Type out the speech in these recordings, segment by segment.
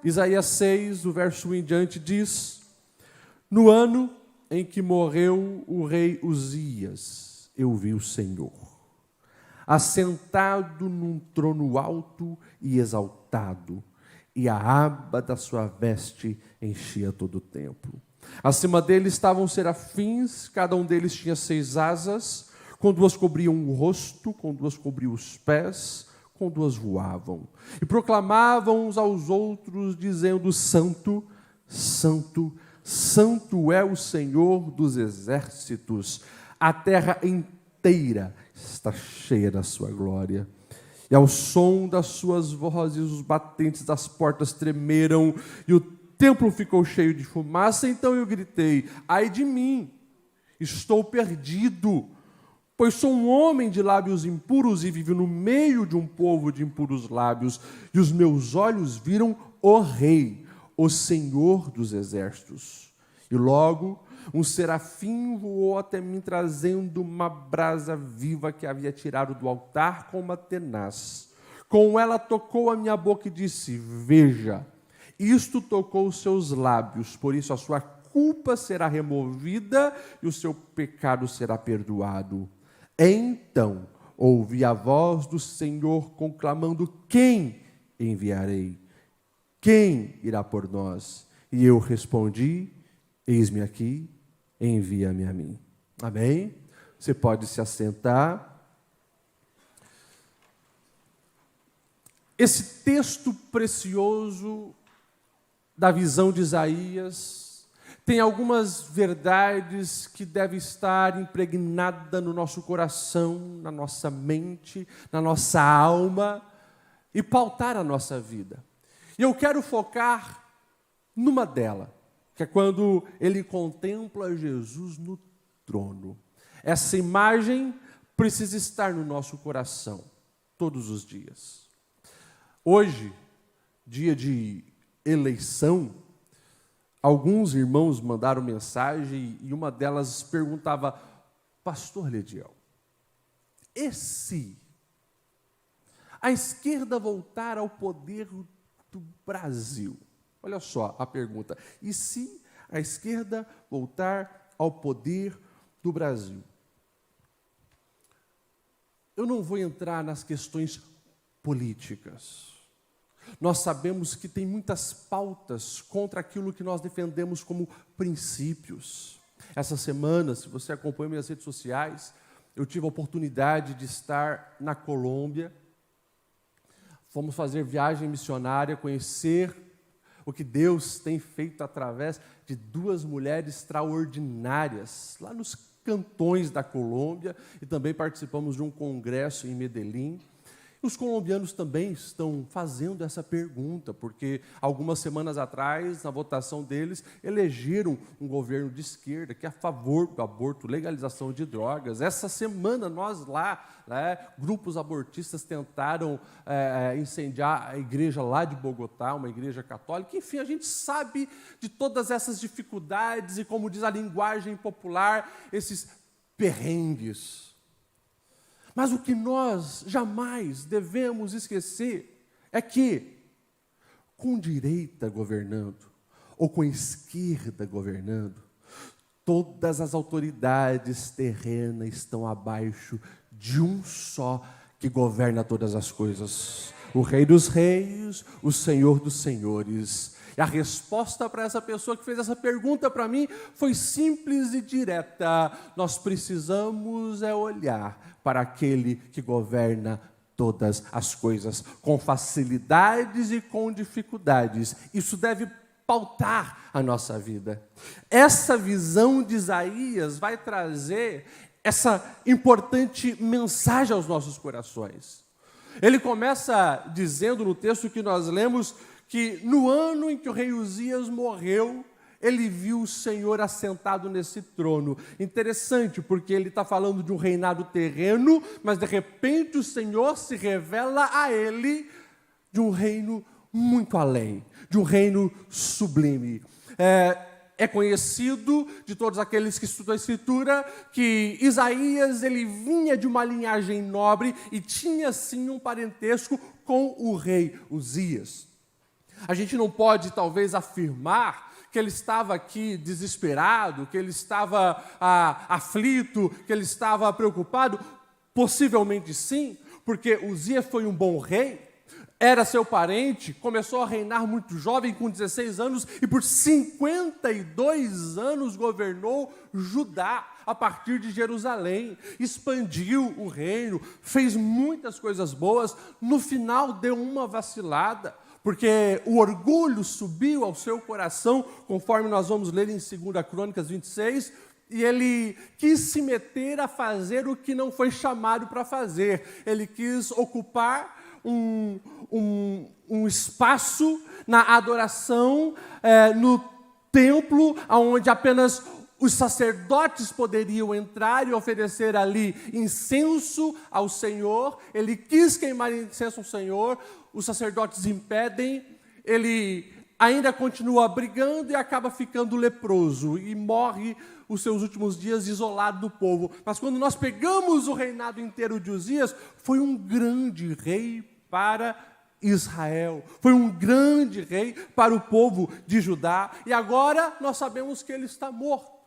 Isaías 6, o verso 1 em diante diz: no ano em que morreu o rei Uzias, eu vi o Senhor, assentado num trono alto e exaltado, e a aba da sua veste enchia todo o templo. Acima dele estavam serafins, cada um deles tinha 6 asas, com 2 cobriam o rosto, com 2 cobriam os pés, com 2 voavam. E proclamavam uns aos outros, dizendo: Santo, Santo, Santo é o Senhor dos exércitos, a terra inteira está cheia da sua glória. E ao som das suas vozes, os batentes das portas tremeram, e o templo ficou cheio de fumaça. Então eu gritei: ai de mim, estou perdido, pois sou um homem de lábios impuros e vivo no meio de um povo de impuros lábios, e os meus olhos viram o Rei, o Senhor dos exércitos. E logo um serafim voou até mim, trazendo uma brasa viva que havia tirado do altar com uma tenaz. Com ela tocou a minha boca e disse: veja, isto tocou os seus lábios, por isso a sua culpa será removida e o seu pecado será perdoado. Então ouvi a voz do Senhor conclamando: quem enviarei? Quem irá por nós? E eu respondi: eis-me aqui, envia-me a mim. Amém? Você pode se assentar. Esse texto precioso da visão de Isaías tem algumas verdades que devem estar impregnadas no nosso coração, na nossa mente, na nossa alma e pautar a nossa vida. E eu quero focar numa delas, que é quando ele contempla Jesus no trono. Essa imagem precisa estar no nosso coração todos os dias. Hoje, dia de eleição, alguns irmãos mandaram mensagem e uma delas perguntava: Pastor Lediel, e se a esquerda voltar ao poder do Brasil? Olha só a pergunta: e se a esquerda voltar ao poder do Brasil? Eu não vou entrar nas questões políticas. Nós sabemos que tem muitas pautas contra aquilo que nós defendemos como princípios. Essa semana, se você acompanha minhas redes sociais, eu tive a oportunidade de estar na Colômbia. Fomos fazer viagem missionária, conhecer o que Deus tem feito através de 2 mulheres extraordinárias, lá nos cantões da Colômbia, e também participamos de um congresso em Medellín. Os colombianos também estão fazendo essa pergunta, porque algumas semanas atrás, na votação deles, elegeram um governo de esquerda que é a favor do aborto, legalização de drogas. Essa semana, nós lá, grupos abortistas tentaram incendiar a igreja lá de Bogotá, uma igreja católica. Enfim, a gente sabe de todas essas dificuldades e, como diz a linguagem popular, esses perrengues. Mas o que nós jamais devemos esquecer é que, com direita governando, ou com esquerda governando, todas as autoridades terrenas estão abaixo de um só que governa todas as coisas: o Rei dos Reis, o Senhor dos Senhores. E a resposta para essa pessoa que fez essa pergunta para mim foi simples e direta: nós precisamos olhar para aquele que governa todas as coisas, com facilidades e com dificuldades. Isso deve pautar a nossa vida. Essa visão de Isaías vai trazer essa importante mensagem aos nossos corações. Ele começa dizendo no texto que nós lemos que no ano em que o rei Uzias morreu, ele viu o Senhor assentado nesse trono. Interessante, porque ele está falando de um reinado terreno, mas de repente o Senhor se revela a ele de um reino muito além, de um reino sublime. É conhecido de todos aqueles que estudam a Escritura que Isaías ele vinha de uma linhagem nobre e tinha sim um parentesco com o rei Uzias. A gente não pode, talvez, afirmar que ele estava aqui desesperado, que ele estava aflito, que ele estava preocupado. Possivelmente sim, porque Uzias foi um bom rei, era seu parente, começou a reinar muito jovem, com 16 anos, e por 52 anos governou Judá, a partir de Jerusalém, expandiu o reino, fez muitas coisas boas, no final deu uma vacilada, porque o orgulho subiu ao seu coração, conforme nós vamos ler em 2 Crônicas 26, e ele quis se meter a fazer o que não foi chamado para fazer, ele quis ocupar um espaço na adoração, no templo, onde apenas os sacerdotes poderiam entrar e oferecer ali incenso ao Senhor. Ele quis queimar incenso ao Senhor, os sacerdotes impedem, ele ainda continua brigando e acaba ficando leproso e morre os seus últimos dias isolado do povo. Mas quando nós pegamos o reinado inteiro de Uzias, foi um grande rei para Israel, foi um grande rei para o povo de Judá, e agora nós sabemos que ele está morto.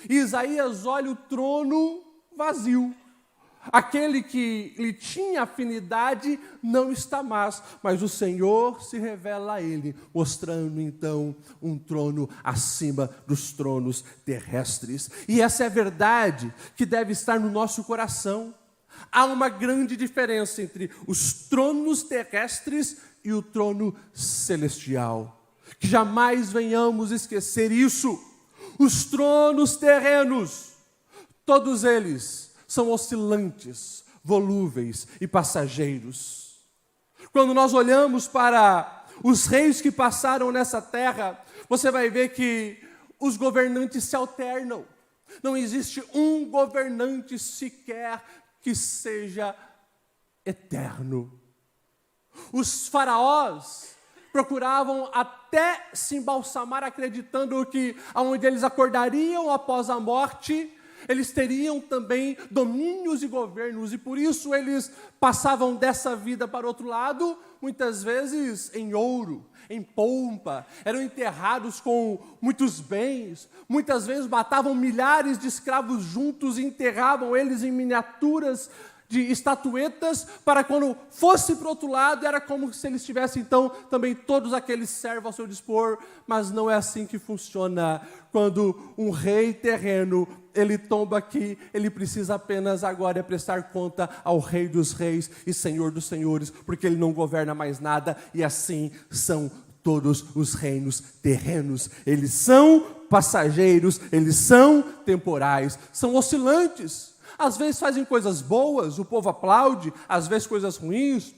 E Isaías olha o trono vazio. Aquele que lhe tinha afinidade não está mais, mas o Senhor se revela a ele, mostrando então um trono acima dos tronos terrestres. E essa é a verdade que deve estar no nosso coração. Há uma grande diferença entre os tronos terrestres e o trono celestial. Que jamais venhamos esquecer isso. Os tronos terrenos, todos eles são oscilantes, volúveis e passageiros. Quando nós olhamos para os reis que passaram nessa terra, você vai ver que os governantes se alternam. Não existe um governante sequer que seja eterno. Os faraós procuravam até se embalsamar, acreditando que aonde eles acordariam após a morte, eles teriam também domínios e governos, e por isso eles passavam dessa vida para outro lado, muitas vezes em ouro, em pompa, eram enterrados com muitos bens, muitas vezes matavam milhares de escravos juntos e enterravam eles em miniaturas de estatuetas, para quando fosse para o outro lado, era como se eles tivessem então também todos aqueles servos ao seu dispor, mas não é assim que funciona. Quando um rei terreno, ele tomba aqui, ele precisa apenas agora prestar conta ao Rei dos Reis e Senhor dos Senhores, porque ele não governa mais nada, e assim são todos os reinos terrenos. Eles são passageiros, eles são temporais, são oscilantes. Às vezes fazem coisas boas, o povo aplaude, às vezes coisas ruins,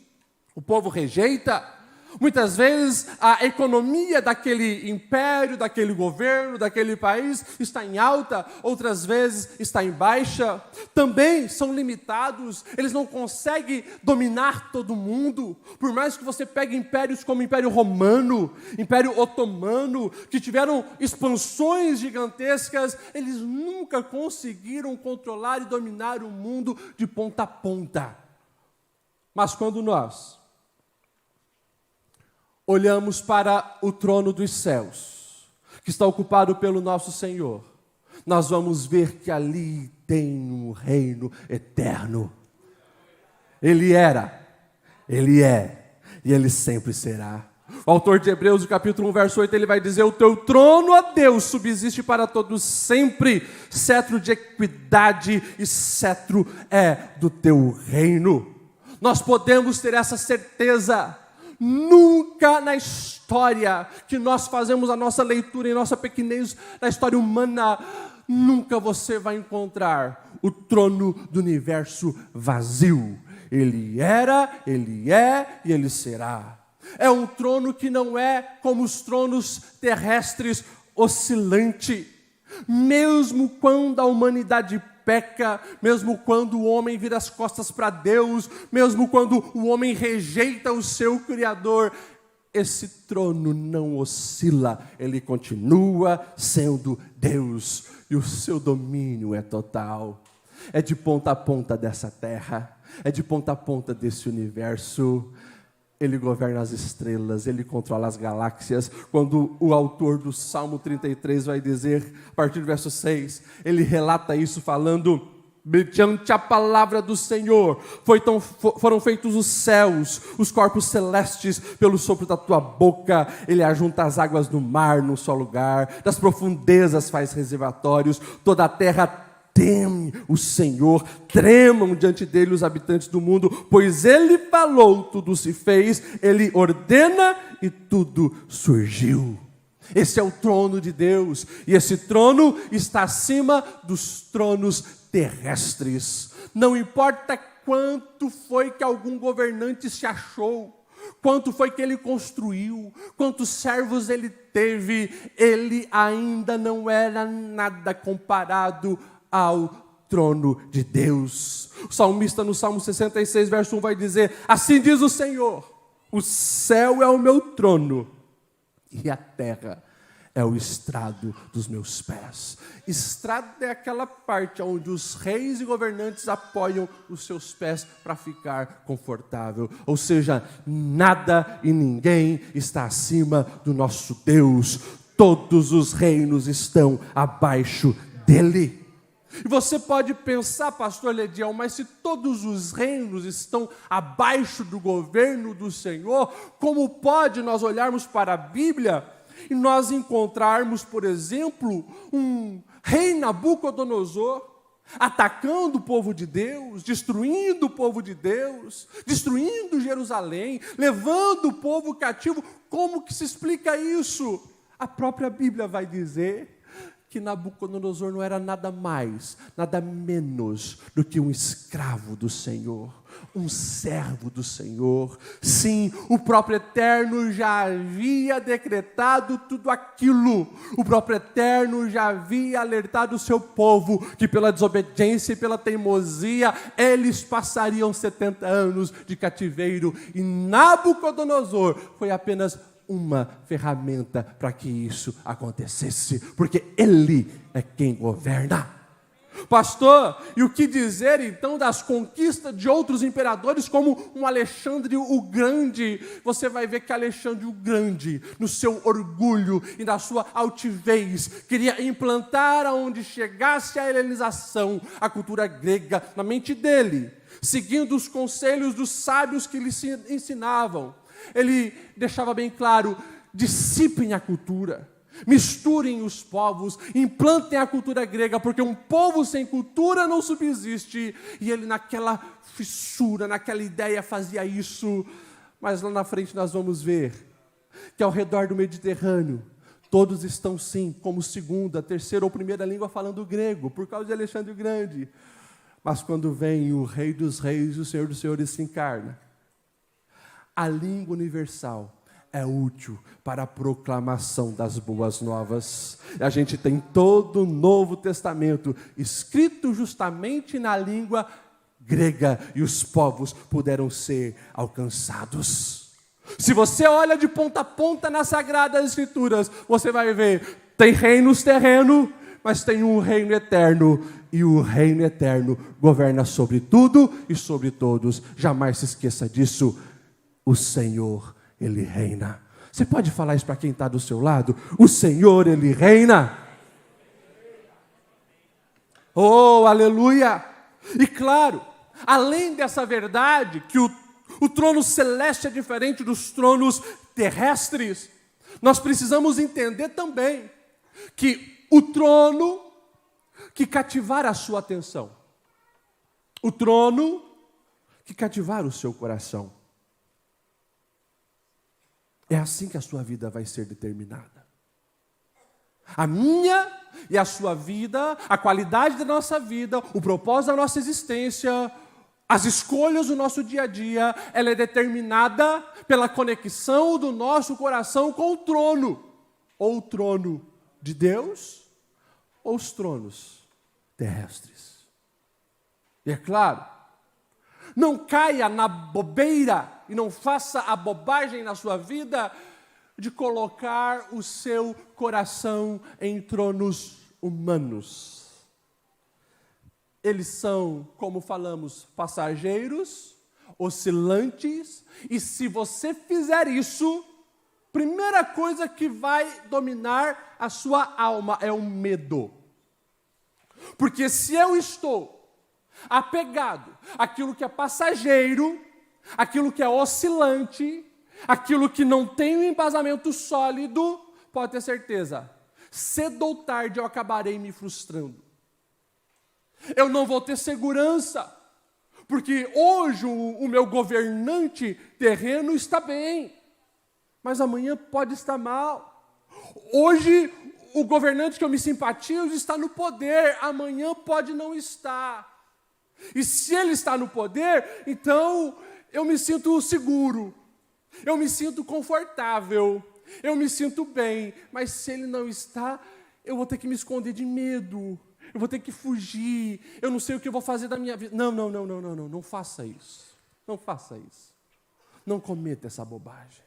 o povo rejeita. Muitas vezes a economia daquele império, daquele governo, daquele país está em alta, outras vezes está em baixa. Também são limitados, eles não conseguem dominar todo mundo. Por mais que você pegue impérios como o Império Romano, Império Otomano, que tiveram expansões gigantescas, eles nunca conseguiram controlar e dominar o mundo de ponta a ponta. Mas quando nós olhamos para o trono dos céus, que está ocupado pelo nosso Senhor, nós vamos ver que ali tem um reino eterno. Ele era, Ele é, e Ele sempre será. O autor de Hebreus, no capítulo 1, verso 8, ele vai dizer: o teu trono, ó Deus, subsiste para todos sempre, cetro de equidade e cetro é do teu reino. Nós podemos ter essa certeza. Nunca na história que nós fazemos a nossa leitura em nossa pequenez, na história humana, nunca você vai encontrar o trono do universo vazio. Ele era, Ele é e Ele será. É um trono que não é como os tronos terrestres, oscilante. Mesmo quando a humanidade peca, mesmo quando o homem vira as costas para Deus, mesmo quando o homem rejeita o seu Criador, esse trono não oscila, ele continua sendo Deus, e o seu domínio é total. É de ponta a ponta dessa terra, é de ponta a ponta desse universo. Ele governa as estrelas, Ele controla as galáxias. Quando o autor do Salmo 33 vai dizer, a partir do verso 6, ele relata isso falando: mediante a palavra do Senhor foram feitos os céus, os corpos celestes, pelo sopro da tua boca. Ele ajunta as águas do mar num só lugar, das profundezas faz reservatórios. Toda a terra teme o Senhor, tremam diante dele os habitantes do mundo, pois ele falou, tudo se fez, ele ordena e tudo surgiu. Esse é o trono de Deus, e esse trono está acima dos tronos terrestres. Não importa quanto foi que algum governante se achou, quanto foi que ele construiu, quantos servos ele teve, ele ainda não era nada comparado ao trono de Deus. O salmista no Salmo 66, verso 1 vai dizer: assim diz o Senhor, o céu é o meu trono e a terra é o estrado dos meus pés. Estrado é aquela parte onde os reis e governantes apoiam os seus pés para ficar confortável. Ou seja, nada e ninguém está acima do nosso Deus. Todos os reinos estão abaixo dele. E você pode pensar, pastor Lediel, mas se todos os reinos estão abaixo do governo do Senhor, como pode nós olharmos para a Bíblia e nós encontrarmos, por exemplo, um rei Nabucodonosor atacando o povo de Deus, destruindo o povo de Deus, destruindo Jerusalém, levando o povo cativo? Como que se explica isso? A própria Bíblia vai dizer que Nabucodonosor não era nada mais, nada menos do que um escravo do Senhor, um servo do Senhor. Sim, o próprio Eterno já havia decretado tudo aquilo. O próprio Eterno já havia alertado o seu povo que pela desobediência e pela teimosia eles passariam 70 anos de cativeiro, e Nabucodonosor foi apenas uma ferramenta para que isso acontecesse, porque Ele é quem governa. Pastor, e o que dizer então das conquistas de outros imperadores como um Alexandre o Grande? Você vai ver que Alexandre o Grande, no seu orgulho e na sua altivez, queria implantar aonde chegasse a helenização, a cultura grega na mente dele, seguindo os conselhos dos sábios que lhe ensinavam. Ele deixava bem claro: dissipem a cultura, misturem os povos, implantem a cultura grega, porque um povo sem cultura não subsiste. E ele, naquela fissura, naquela ideia, fazia isso. Mas lá na frente nós vamos ver que ao redor do Mediterrâneo todos estão sim como segunda, terceira ou primeira língua falando grego, por causa de Alexandre o Grande. Mas quando vem o Rei dos Reis e o Senhor dos Senhores se encarna, a língua universal é útil para a proclamação das boas novas. A gente tem todo o Novo Testamento escrito justamente na língua grega, e os povos puderam ser alcançados. Se você olha de ponta a ponta nas Sagradas Escrituras, você vai ver, tem reinos terrenos, mas tem um reino eterno, e o reino eterno governa sobre tudo e sobre todos. Jamais se esqueça disso. O Senhor, Ele reina. Você pode falar isso para quem está do seu lado? O Senhor, Ele reina. Oh, aleluia! E claro, além dessa verdade, que o trono celeste é diferente dos tronos terrestres, nós precisamos entender também que o trono que cativar a sua atenção, o trono que cativar o seu coração, é assim que a sua vida vai ser determinada. A minha e a sua vida, a qualidade da nossa vida, o propósito da nossa existência, as escolhas do nosso dia a dia, ela é determinada pela conexão do nosso coração com o trono. Ou o trono de Deus, ou os tronos terrestres. E é claro, não caia na bobeira e não faça a bobagem na sua vida de colocar o seu coração em tronos humanos. Eles são, como falamos, passageiros, oscilantes, e se você fizer isso, primeira coisa que vai dominar a sua alma é o medo. Porque se eu estou apegado àquilo que é passageiro, aquilo que é oscilante, aquilo que não tem um embasamento sólido, pode ter certeza, cedo ou tarde eu acabarei me frustrando. Eu não vou ter segurança, porque hoje o meu governante terreno está bem, mas amanhã pode estar mal. Hoje o governante que eu me simpatizo está no poder, amanhã pode não estar. E se ele está no poder, então eu me sinto seguro, eu me sinto confortável, eu me sinto bem, mas se ele não está, eu vou ter que me esconder de medo, eu vou ter que fugir, eu não sei o que eu vou fazer da minha vida. Não faça isso, não faça isso, não cometa essa bobagem.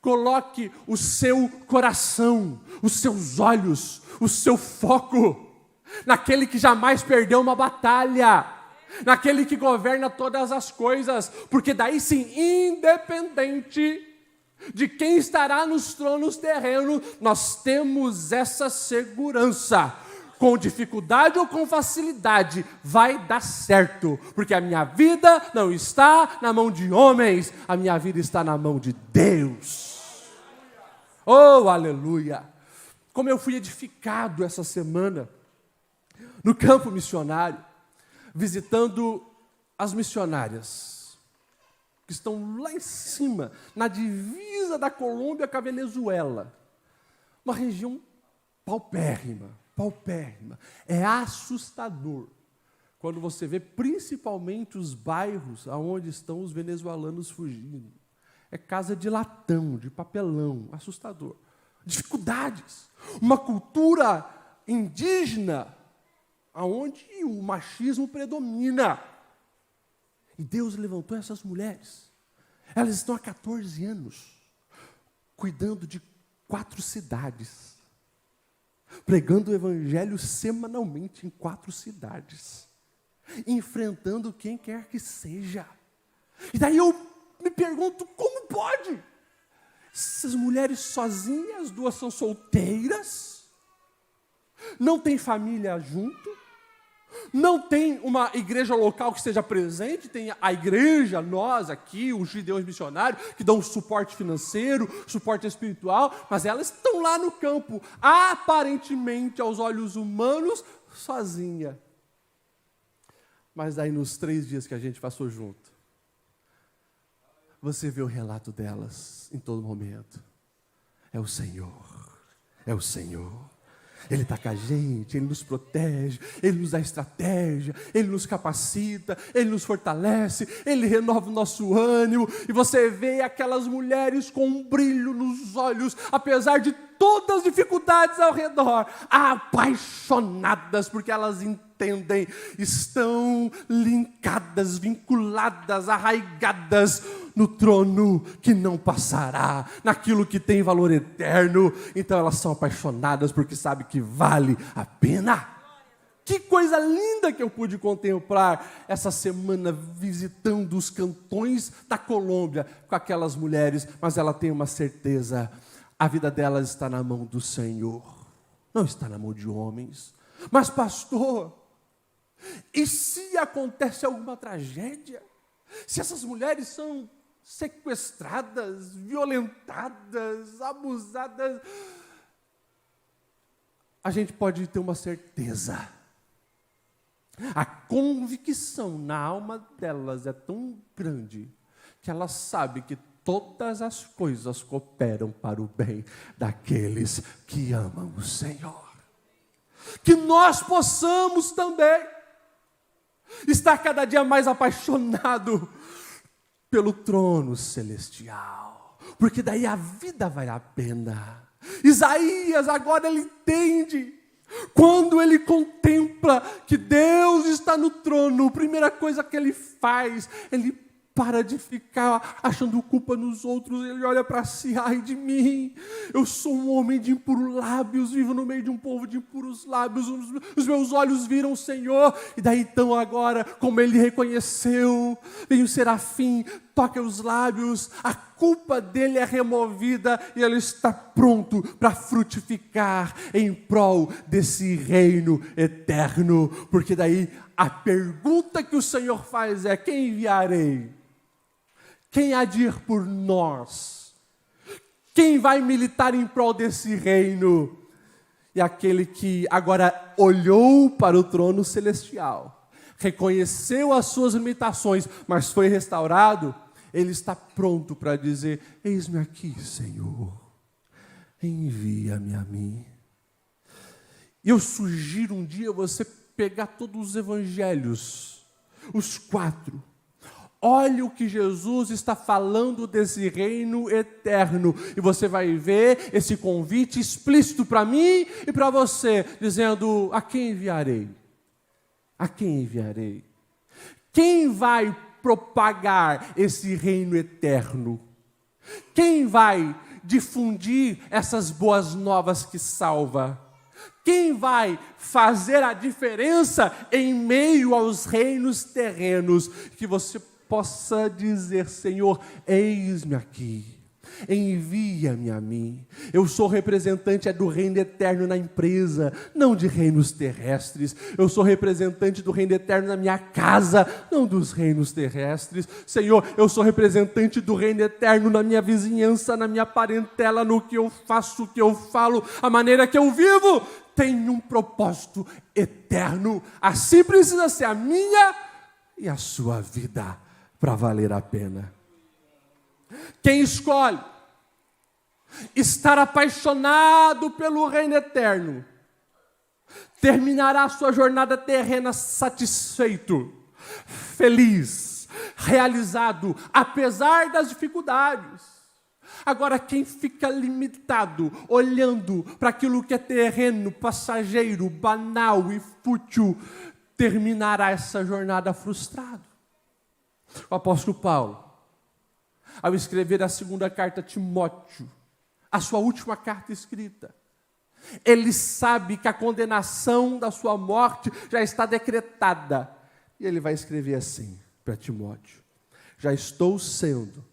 Coloque o seu coração, os seus olhos, o seu foco naquele que jamais perdeu uma batalha, naquele que governa todas as coisas, porque daí sim, independente de quem estará nos tronos terrenos, nós temos essa segurança. Com dificuldade ou com facilidade, vai dar certo, porque a minha vida não está na mão de homens, a minha vida está na mão de Deus. Oh, aleluia! Como eu fui edificado essa semana no campo missionário, visitando as missionárias que estão lá em cima, na divisa da Colômbia com a Venezuela, uma região paupérrima. É assustador quando você vê principalmente os bairros onde estão os venezuelanos fugindo. É casa de latão, de papelão, assustador. Dificuldades. Uma cultura indígena onde o machismo predomina. E Deus levantou essas mulheres. Elas estão há 14 anos cuidando de 4 cidades. Pregando o evangelho semanalmente em 4 cidades. Enfrentando quem quer que seja. E daí eu me pergunto, como pode? Essas mulheres sozinhas, 2 são solteiras, não tem família junto, não tem uma igreja local que esteja presente, tem a igreja, nós aqui, os judeus missionários, que dão suporte financeiro, suporte espiritual, mas elas estão lá no campo, aparentemente, aos olhos humanos, sozinha. Mas daí nos 3 dias que a gente passou junto, você vê o relato delas em todo momento. É o Senhor, é o Senhor. Ele está com a gente, Ele nos protege, Ele nos dá estratégia, Ele nos capacita, Ele nos fortalece, Ele renova o nosso ânimo, e você vê aquelas mulheres com um brilho nos olhos, apesar de todas as dificuldades ao redor, apaixonadas, porque elas entendem, estão linkadas, vinculadas, arraigadas no trono que não passará, naquilo que tem valor eterno. Então elas são apaixonadas porque sabem que vale a pena. Que coisa linda que eu pude contemplar essa semana visitando os cantões da Colômbia com aquelas mulheres, mas ela tem uma certeza, a vida delas está na mão do Senhor, não está na mão de homens. Mas pastor, e se acontece alguma tragédia? Se essas mulheres são sequestradas, violentadas, abusadas, a gente pode ter uma certeza. A convicção na alma delas é tão grande que elas sabem que todas as coisas cooperam para o bem daqueles que amam o Senhor. Que nós possamos também estar cada dia mais apaixonado pelo trono celestial, porque daí a vida vale a pena. Isaías agora ele entende, quando ele contempla que Deus está no trono, a primeira coisa que ele faz, ele para de ficar achando culpa nos outros. Ele olha para si: ai de mim, eu sou um homem de impuros lábios, vivo no meio de um povo de impuros lábios, os meus olhos viram o Senhor. E daí então agora, como ele reconheceu, vem o serafim, toca os lábios, a culpa dele é removida e ele está pronto para frutificar em prol desse reino eterno. Porque daí a pergunta que o Senhor faz é: quem enviarei? Quem há de ir por nós? Quem vai militar em prol desse reino? E aquele que agora olhou para o trono celestial, reconheceu as suas limitações, mas foi restaurado, ele está pronto para dizer: eis-me aqui, Senhor, envia-me a mim. E eu sugiro um dia você pegar todos os evangelhos, os 4. Olhe o que Jesus está falando desse reino eterno, e você vai ver esse convite explícito para mim e para você, dizendo: a quem enviarei? A quem enviarei? Quem vai propagar esse reino eterno? Quem vai difundir essas boas novas que salva? Quem vai fazer a diferença em meio aos reinos terrenos? Que você possa dizer: Senhor, eis-me aqui, envia-me a mim. Eu sou representante do reino eterno na empresa, não de reinos terrestres. Eu sou representante do reino eterno na minha casa, não dos reinos terrestres. Senhor, eu sou representante do reino eterno na minha vizinhança, na minha parentela, no que eu faço, o que eu falo, a maneira que eu vivo. Tem um propósito eterno. Assim precisa ser a minha e a sua vida para valer a pena. Quem escolhe estar apaixonado pelo reino eterno, terminará a sua jornada terrena satisfeito, feliz, realizado, apesar das dificuldades. Agora, quem fica limitado, olhando para aquilo que é terreno, passageiro, banal e fútil, terminará essa jornada frustrado. O apóstolo Paulo, ao escrever a 2ª carta a Timóteo, a sua última carta escrita, ele sabe que a condenação da sua morte já está decretada. E ele vai escrever assim para Timóteo: já estou sendo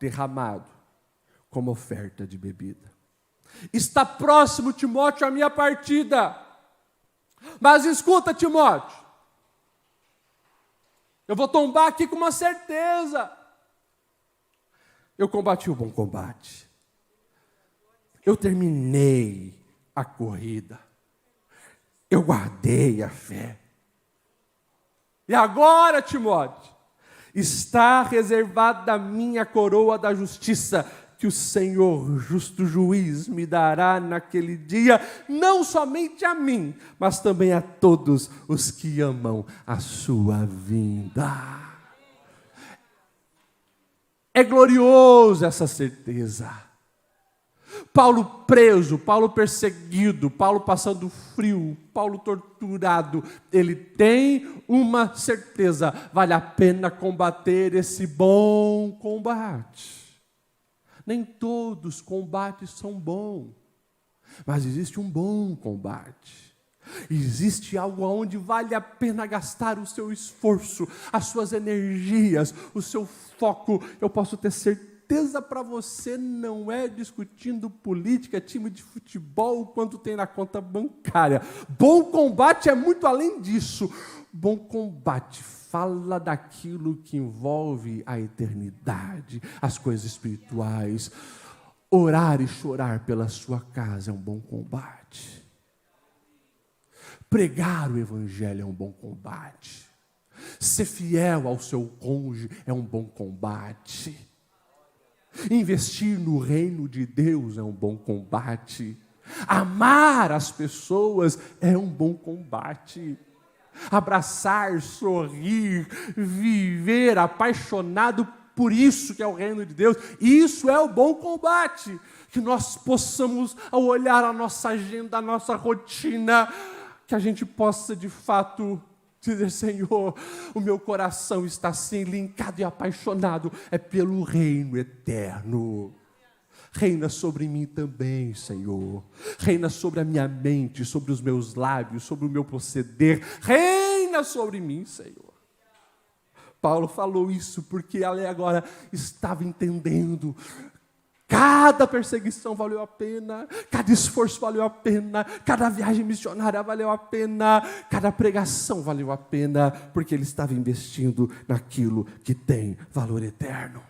derramado como oferta de bebida. Está próximo, Timóteo, a minha partida. Mas escuta, Timóteo, eu vou tombar aqui com uma certeza. Eu combati o bom combate. Eu terminei a corrida. Eu guardei a fé. E agora, Timóteo, está reservada a minha coroa da justiça, que o Senhor, justo juiz, me dará naquele dia, não somente a mim, mas também a todos os que amam a sua vinda. É glorioso essa certeza. Paulo preso, Paulo perseguido, Paulo passando frio, Paulo torturado, ele tem uma certeza: vale a pena combater esse bom combate. Nem todos os combates são bons, mas existe um bom combate. Existe algo onde vale a pena gastar o seu esforço, as suas energias, o seu foco. Eu posso ter certeza para você, não é discutindo política, time de futebol, quanto tem na conta bancária. Bom combate é muito além disso. Bom combate fala daquilo que envolve a eternidade, as coisas espirituais. Orar e chorar pela sua casa é um bom combate. Pregar o evangelho é um bom combate. Ser fiel ao seu cônjuge é um bom combate. Investir no reino de Deus é um bom combate. Amar as pessoas é um bom combate. Abraçar, sorrir, viver apaixonado por isso que é o reino de Deus, isso é o bom combate. Que nós possamos, ao olhar a nossa agenda, a nossa rotina, que a gente possa de fato Dizer: Senhor, o meu coração está assim, linkado e apaixonado, é pelo reino eterno. Reina sobre mim também, Senhor. Reina sobre a minha mente, sobre os meus lábios, sobre o meu proceder. Reina sobre mim, Senhor. Paulo falou isso porque ele agora estava entendendo. Cada perseguição valeu a pena, cada esforço valeu a pena, cada viagem missionária valeu a pena, cada pregação valeu a pena, porque ele estava investindo naquilo que tem valor eterno.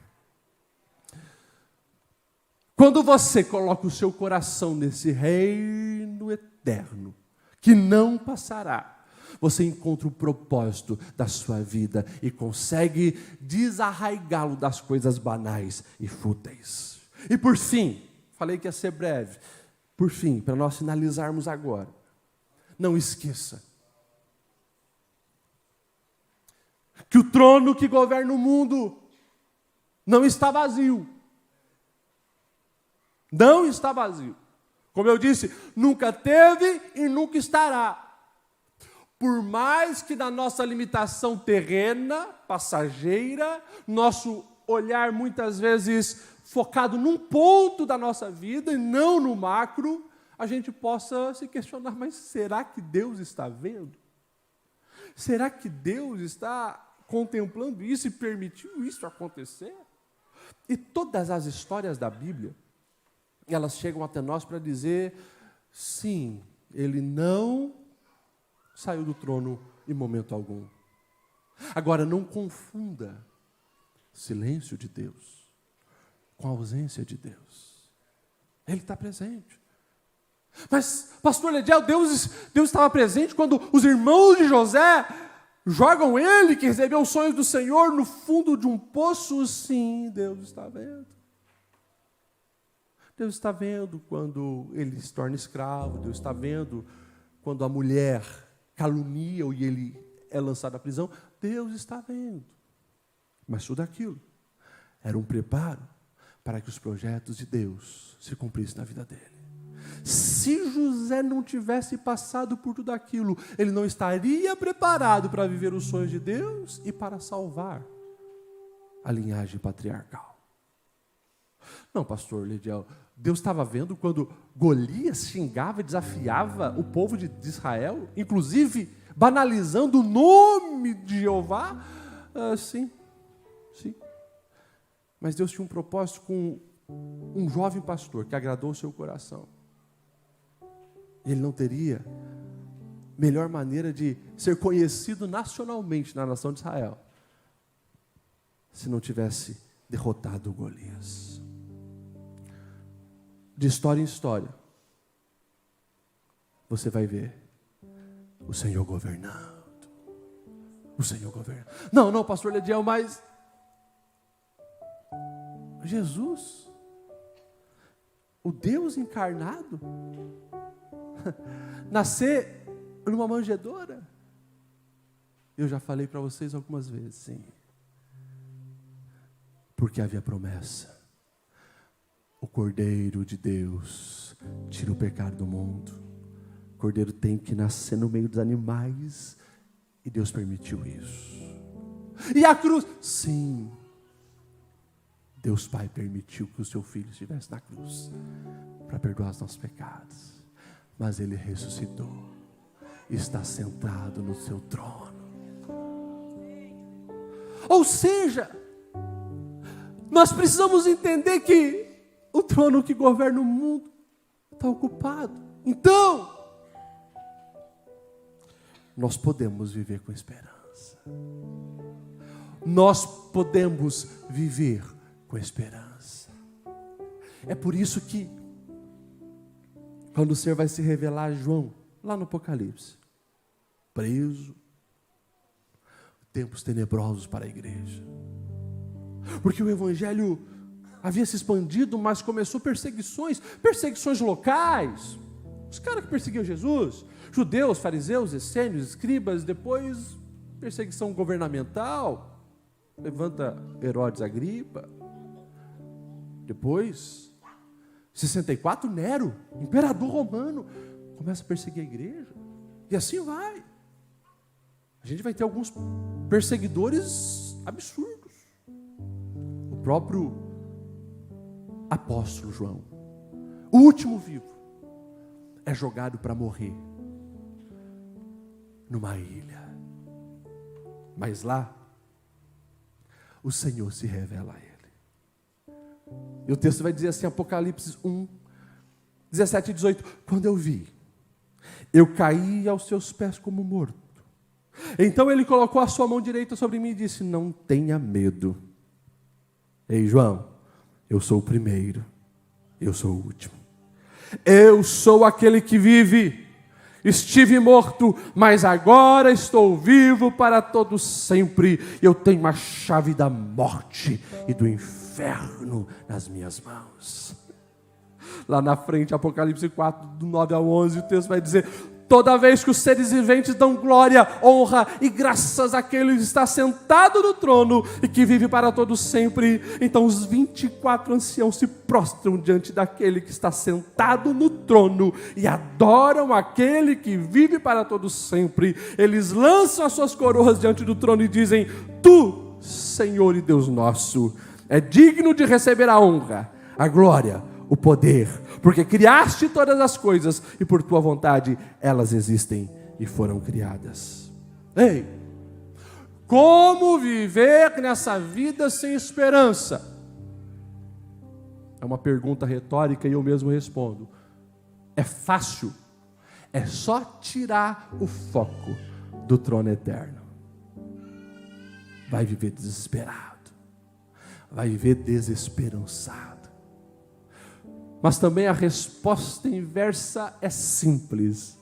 Quando você coloca o seu coração nesse reino eterno, que não passará, você encontra o propósito da sua vida e consegue desarraigá-lo das coisas banais e fúteis. E por fim, falei que ia ser breve, por fim, para nós finalizarmos agora, não esqueça que o trono que governa o mundo não está vazio. Não está vazio. Como eu disse, nunca teve e nunca estará. Por mais que na nossa limitação terrena, passageira, nosso olhar muitas vezes focado num ponto da nossa vida e não no macro, a gente possa se questionar: mas será que Deus está vendo? Será que Deus está contemplando isso e permitiu isso acontecer? E todas as histórias da Bíblia, elas chegam até nós para dizer: sim, ele não saiu do trono em momento algum. Agora, não confunda silêncio de Deus com a ausência de Deus. Ele está presente. Mas, pastor Lediel, Deus estava presente quando os irmãos de José jogam ele, que recebeu os sonhos do Senhor, no fundo de um poço. Sim, Deus está vendo. Deus está vendo quando ele se torna escravo. Deus está vendo quando a mulher calunia e ele é lançado à prisão. Deus está vendo. Mas tudo aquilo era um preparo para que os projetos de Deus se cumprissem na vida dele. Se José não tivesse passado por tudo aquilo, ele não estaria preparado para viver os sonhos de Deus e para salvar a linhagem patriarcal. Não, pastor Lediel, Deus estava vendo quando Golias xingava e desafiava o povo de Israel, inclusive banalizando o nome de Jeová? Sim. Mas Deus tinha um propósito com um jovem pastor que agradou o seu coração. Ele não teria melhor maneira de ser conhecido nacionalmente na nação de Israel se não tivesse derrotado Golias. De história em história, você vai ver o Senhor governando. O Senhor governando. Não, pastor Lediel, mas Jesus, o Deus encarnado, nascer numa manjedoura. Eu já falei para vocês algumas vezes, sim. Porque havia promessa. O Cordeiro de Deus tira o pecado do mundo. O Cordeiro tem que nascer no meio dos animais. E Deus permitiu isso. E a cruz? Sim. Deus Pai permitiu que o seu Filho estivesse na cruz para perdoar os nossos pecados. Mas Ele ressuscitou. Está sentado no seu trono. Ou seja, nós precisamos entender que o trono que governa o mundo está ocupado. Então, nós podemos viver com esperança. Nós podemos viver com esperança. É por isso que, quando o Senhor vai se revelar a João, lá no Apocalipse, preso, tempos tenebrosos para a igreja. Porque o Evangelho havia se expandido, mas começou perseguições locais. Os caras que perseguiam Jesus, judeus, fariseus, essênios, escribas, depois perseguição governamental, levanta Herodes Agripa. Depois, 64, Nero, imperador romano, começa a perseguir a igreja. E assim vai. a gente vai ter alguns perseguidores absurdos. O próprio apóstolo João, o último vivo, é jogado para morrer numa ilha. Mas lá, o Senhor se revela a ele. E o texto vai dizer assim, Apocalipse 1, 17 e 18. Quando eu vi, eu caí aos seus pés como morto. Então ele colocou a sua mão direita sobre mim e disse, não tenha medo. Ei, João, eu sou o primeiro, eu sou o último. Eu sou aquele que vive. Estive morto, mas agora estou vivo para todo sempre. Eu tenho a chave da morte e do inferno nas minhas mãos. Lá na frente, Apocalipse 4, do 9 ao 11, o texto vai dizer, toda vez que os seres viventes dão glória, honra e graças àquele que está sentado no trono e que vive para todo sempre, então os 24 anciãos se prostram diante daquele que está sentado no trono e adoram aquele que vive para todo sempre. Eles lançam as suas coroas diante do trono e dizem, tu, Senhor e Deus nosso, é digno de receber a honra, a glória, o poder, porque criaste todas as coisas e por tua vontade elas existem e foram criadas. Ei, como viver nessa vida sem esperança? É uma pergunta retórica e eu mesmo respondo. É fácil, é só tirar o foco do trono eterno. Vai viver desesperado, vai viver desesperançado. Mas também a resposta inversa é simples.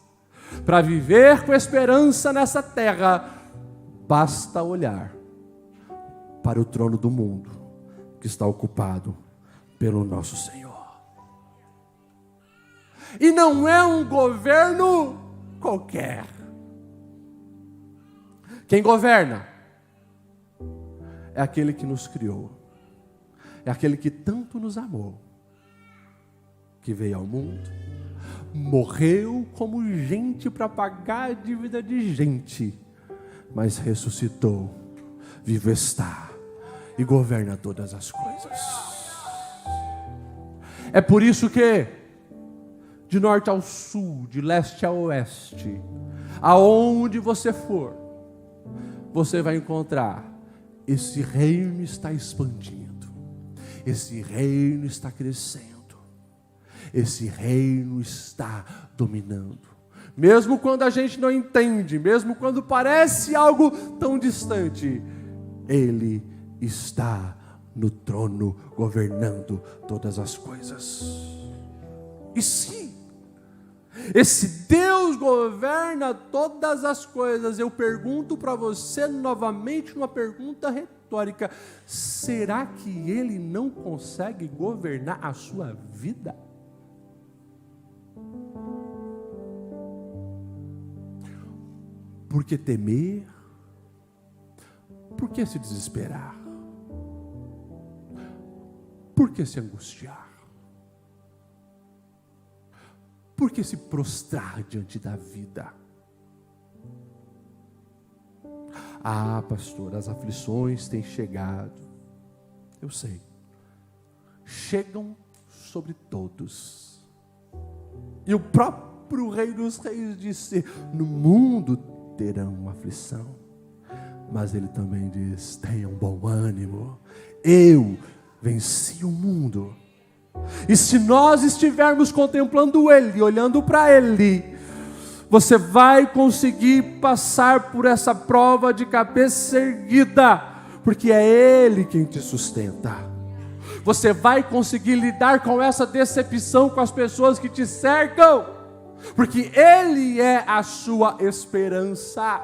Para viver com esperança nessa terra, basta olhar para o trono do mundo que está ocupado pelo nosso Senhor. E não é um governo qualquer. Quem governa é aquele que nos criou, é aquele que tanto nos amou, que veio ao mundo, morreu como gente para pagar a dívida de gente, mas ressuscitou, vivo está e governa todas as coisas. É por isso que, de norte ao sul, de leste a oeste, aonde você for, você vai encontrar, esse reino está expandindo, esse reino está crescendo. Esse reino está dominando. Mesmo quando a gente não entende, mesmo quando parece algo tão distante, Ele está no trono, governando todas as coisas. E sim, esse Deus governa todas as coisas. Eu pergunto para você novamente uma pergunta retórica: será que Ele não consegue governar a sua vida? Por que temer? Por que se desesperar? Por que se angustiar? Por que se prostrar diante da vida? Ah, pastor, as aflições têm chegado. Eu sei. Chegam sobre todos. E o próprio Rei dos Reis disse: no mundo terão uma aflição, mas ele também diz: tenham bom ânimo, eu venci o mundo. E se nós estivermos contemplando Ele, olhando para Ele, você vai conseguir passar por essa prova de cabeça erguida, porque é Ele quem te sustenta. Você vai conseguir lidar com essa decepção com as pessoas que te cercam, porque Ele é a sua esperança.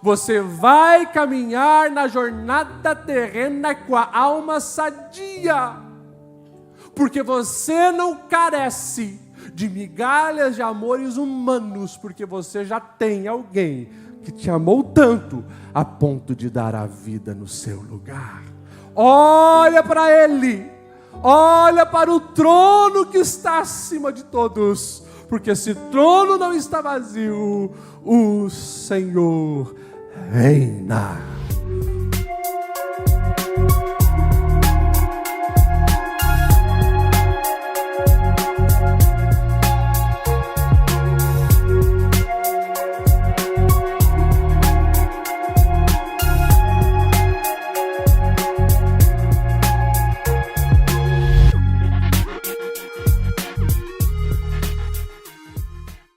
Você vai caminhar na jornada terrena com a alma sadia, porque você não carece de migalhas de amores humanos, porque você já tem alguém que te amou tanto a ponto de dar a vida no seu lugar. Olha para Ele, olha para o trono que está acima de todos, porque esse trono não está vazio, o Senhor reina.